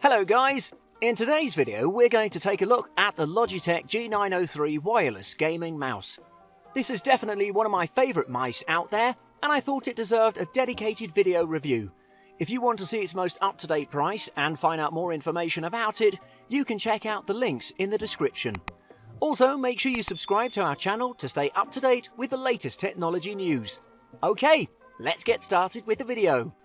Hello guys! In today's video we're going to take a look at the Logitech G903 wireless gaming mouse. This is definitely one of my favourite mice out there, and I thought it deserved a dedicated video review. If you want to see its most up-to-date price and find out more information about it, you can check out the links in the description. Also, make sure you subscribe to our channel to stay up to date with the latest technology news. Okay, let's get started with the video.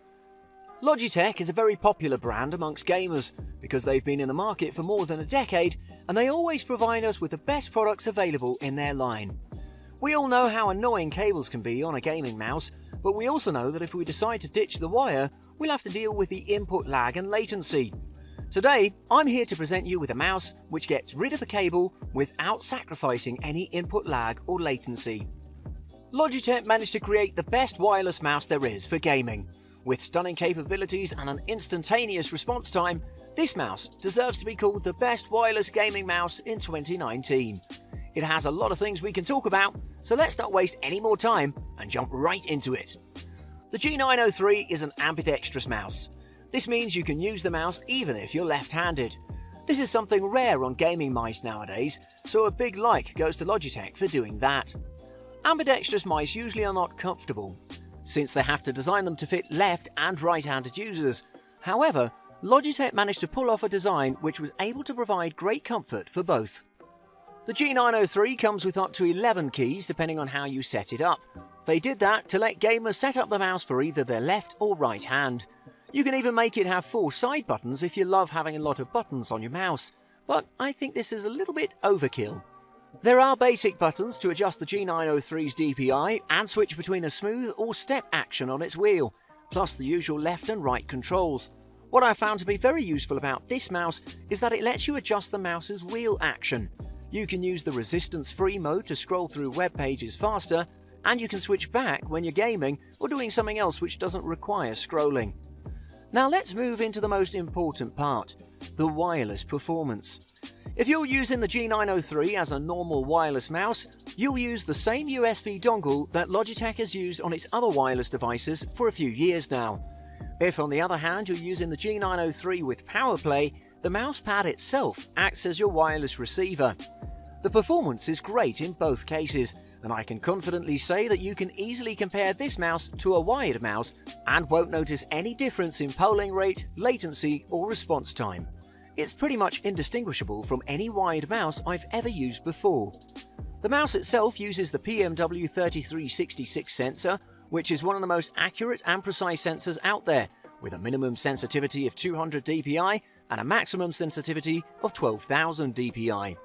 Logitech is a very popular brand amongst gamers because they've been in the market for more than a decade, and they always provide us with the best products available in their line. We all know how annoying cables can be on a gaming mouse, but we also know that if we decide to ditch the wire, we'll have to deal with the input lag and latency. Today, I'm here to present you with a mouse which gets rid of the cable without sacrificing any input lag or latency. Logitech managed to create the best wireless mouse there is for gaming. With stunning capabilities and an instantaneous response time, this mouse deserves to be called the best wireless gaming mouse in 2019. It has a lot of things we can talk about, so let's not waste any more time and jump right into it. The G903 is an ambidextrous mouse. This means you can use the mouse even if you're left-handed. This is something rare on gaming mice nowadays, so a big like goes to Logitech for doing that. Ambidextrous mice usually are not comfortable, since they have to design them to fit left and right-handed users. However, Logitech managed to pull off a design which was able to provide great comfort for both. The G903 comes with up to 11 keys depending on how you set it up. They did that to let gamers set up the mouse for either their left or right hand. You can even make it have 4 side buttons if you love having a lot of buttons on your mouse, but I think this is a little bit overkill. There are basic buttons to adjust the G903's DPI and switch between a smooth or step action on its wheel, plus the usual left and right controls. What I found to be very useful about this mouse is that it lets you adjust the mouse's wheel action. You can use the resistance-free mode to scroll through web pages faster, and you can switch back when you're gaming or doing something else which doesn't require scrolling. Now let's move into the most important part, the wireless performance. If you're using the G903 as a normal wireless mouse, you'll use the same USB dongle that Logitech has used on its other wireless devices for a few years now. If on the other hand you're using the G903 with PowerPlay, the mouse pad itself acts as your wireless receiver. The performance is great in both cases, and I can confidently say that you can easily compare this mouse to a wired mouse and won't notice any difference in polling rate, latency or response time. It's pretty much indistinguishable from any wired mouse I've ever used before. The mouse itself uses the PMW3366 sensor, which is one of the most accurate and precise sensors out there, with a minimum sensitivity of 200 dpi and a maximum sensitivity of 12,000 dpi.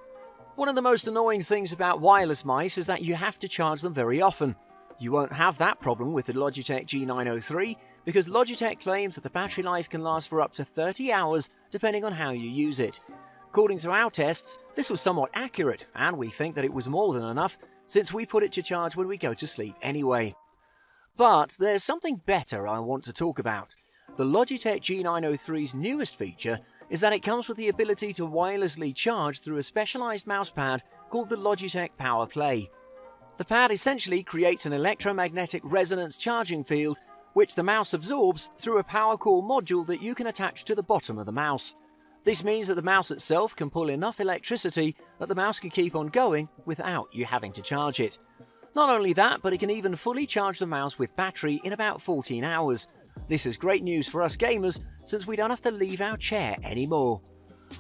One of the most annoying things about wireless mice is that you have to charge them very often. You won't have that problem with the Logitech G903 because Logitech claims that the battery life can last for up to 30 hours depending on how you use it. According to our tests, this was somewhat accurate, and we think that it was more than enough since we put it to charge when we go to sleep anyway. But there's something better I want to talk about. The Logitech G903's newest feature is that it comes with the ability to wirelessly charge through a specialized mousepad called the Logitech PowerPlay. The pad essentially creates an electromagnetic resonance charging field which the mouse absorbs through a power core module that you can attach to the bottom of the mouse. This means that the mouse itself can pull enough electricity that the mouse can keep on going without you having to charge it. Not only that, but it can even fully charge the mouse with battery in about 14 hours. This is great news for us gamers since we don't have to leave our chair anymore.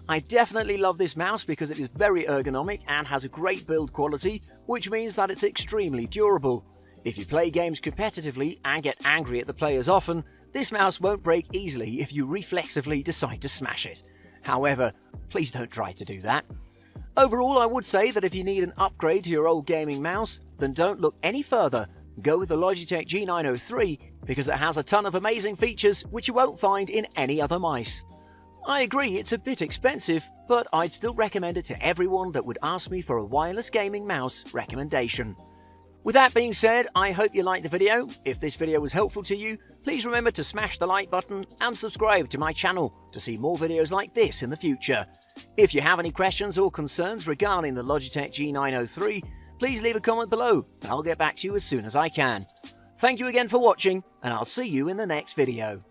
I definitely love this mouse because it is very ergonomic and has a great build quality, which means that it's extremely durable. If you play games competitively and get angry at the players often, this mouse won't break easily if you reflexively decide to smash it. However, please don't try to do that. Overall, I would say that if you need an upgrade to your old gaming mouse, then don't look any further. Go with the Logitech G903 because it has a ton of amazing features which you won't find in any other mice. I agree it's a bit expensive, but I'd still recommend it to everyone that would ask me for a wireless gaming mouse recommendation. With that being said, I hope you liked the video. If this video was helpful to you, please remember to smash the like button and subscribe to my channel to see more videos like this in the future. If you have any questions or concerns regarding the Logitech G903, please leave a comment below and I'll get back to you as soon as I can. Thank you again for watching, and I'll see you in the next video.